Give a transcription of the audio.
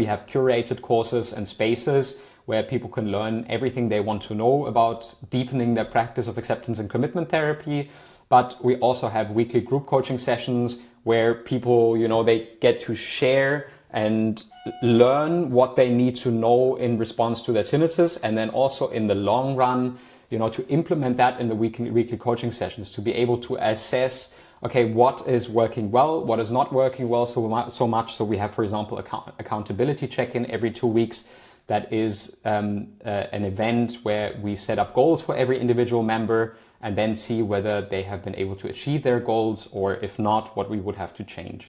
We have curated courses and spaces where people can learn everything they want to know about deepening their practice of acceptance and commitment therapy. But we also have weekly group coaching sessions where people, they get to share and learn what they need to know in response to their tinnitus, and then also in the long run, to implement that in the weekly coaching sessions, to be able to assess, okay, what is working well, what is not working well so much. So we have, for example, accountability check-in every 2 weeks. That is an event where we set up goals for every individual member and then see whether they have been able to achieve their goals, or if not, what we would have to change.